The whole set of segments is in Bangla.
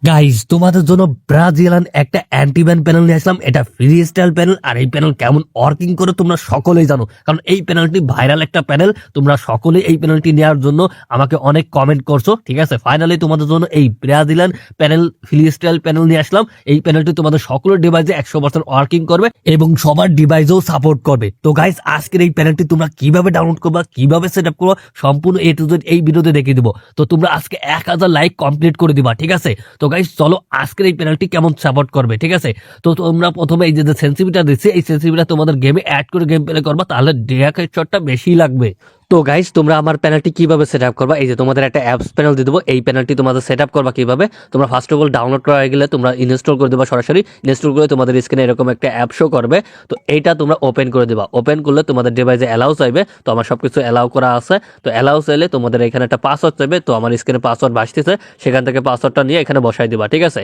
গাইজ তোমাদের জন্য ব্রাজিলিয়ান একটা অ্যান্টিব্যান প্যানেল নিয়ে আসলাম। এটা ফ্রি স্টাইল প্যানেল, আর এই প্যানেল কেমন ওয়ার্কিং করে তোমরা সকলেই জানো, কারণ এই প্যানেলটি ভাইরাল একটা প্যানেল। তোমরা সকলেই এই প্যানেলটি নেওয়ার জন্য আমাকে অনেক কমেন্ট করছো, ঠিক আছে। ফাইনালি তোমাদের জন্য এই Brazilian panel free style panel নিয়ে আসলাম। এই প্যানেলটি তোমাদের সকলের ডিভাইসে 100% ওয়ার্কিং করবে এবং সবার ডিভাইসেও সাপোর্ট করবে। তো গাইজ আজকের এই প্যানেলটি তোমরা কিভাবে ডাউনলোড করবা, কিভাবে সেট আপ করবা, সম্পূর্ণ এ টু জেড এই ভিডিওতে দেখিয়ে দিব। তো তোমরা আজকে 1000 লাইক কমপ্লিট করে দিবা, ঠিক আছে। তো গাইস চলো আজকের এই প্যানেলটি কেমন সাপোর্ট করবে, ঠিক আছে। তো তোমরা প্রথমে এই যে সেন্সিটিভিটা দিচ্ছি, এই সেন্সিটিভিটা তোমাদের গেমে অ্যাড করে গেম প্লে করবা, তাহলে ডেয়া হেডশটটা বেশি লাগবে। তো গাইস তোমরা আমার প্যানেলটি কিভাবে সেট আপ করবা, এই যে তোমাদের একটা অ্যাপস প্যানেল দিয়ে দেবো। এই প্যানেলটি তোমাদের সেট আপ করবা কিভাবে, তোমরা ফার্স্ট অফ অল ডাউনলোড করা হয়ে গেলে তোমরা ইনস্টল করে দেবা। সরাসরি ইনস্টল করে তোমাদের স্ক্রিনে এরকম একটা অ্যাপ শো করবে। তো এইটা তোমরা ওপেন করে দেবা। ওপেন করলে তোমাদের ডিভাইসে অ্যালাউ চাইবে। তো আমার সবকিছু অ্যালাউ করা আছে। তো অ্যালাউ চাইলে তোমাদের এখানে একটা পাসওয়ার্ড চাইবে। তো আমার স্ক্রিনে পাসওয়ার্ড ভাসতেছে, সেখান থেকে পাসওয়ার্ডটা নিয়ে এখানে বসাই দিবা, ঠিক আছে।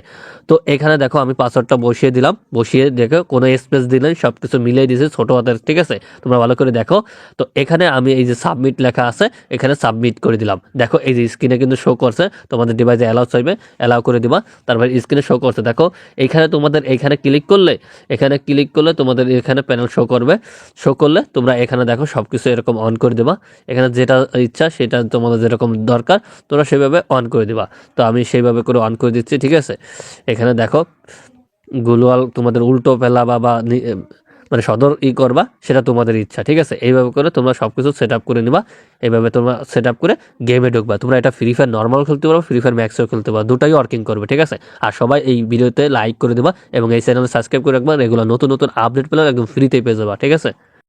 তো এখানে দেখো আমি পাসওয়ার্ডটা বসিয়ে দিলাম। বসিয়ে দেখো কোনো স্পেস দিলেন, সবকিছু মিলিয়ে দিয়েছে ছোট হাতের, ঠিক আছে। তোমরা ভালো করে দেখো। তো এখানে আমি এই যে সাবমিট লেখা আছে, এখানে সাবমিট করে দিলাম। দেখো এই যে স্ক্রিনে কিন্তু শো করছে, তোমাদের ডিভাইসে অ্যালাউ চাইবে, অ্যালাউ করে দিবা। তারপর স্ক্রিনে শো করছে, দেখো এইখানে তোমাদের এইখানে ক্লিক করলে, এখানে ক্লিক করলে তোমাদের এখানে প্যানেল শো করবে। শো করলে তোমরা এখানে দেখো সবকিছু এরকম অন করে দিবা। এখানে যেটা ইচ্ছা সেটা তোমাদের যেরকম দরকার তোমরা সেভাবে অন করে দিবা। তো আমি সেইভাবে করে অন করে দিচ্ছি, ঠিক আছে। এখানে দেখো গ্লোয়াল তোমাদের উল্টো ফেলা বা মানে সদর করবা, সেটা তোমাদের ইচ্ছা, ঠিক আছে। এইভাবে করে তোমরা সবকিছু সেট আপ করে নিবা। এইভাবে তোমরা সেট আপ করে গেমে ঢুকবা। তোমরা এটা ফ্রি ফায়ার নর্মাল খেলতে পারো, ফ্রি ফায়ার ম্যাক্সও খেলতে পারো, দুটাই ওয়ার্কিং করবে, ঠিক আছে। আর সবাই এই ভিডিওতে লাইক করে দেবা এবং এই চ্যানেলে সাবস্ক্রাইব করে রাখবা। রেগুলার নতুন নতুন আপডেট পেলে একদম ফ্রিতেই পেয়ে যাবা, ঠিক আছে।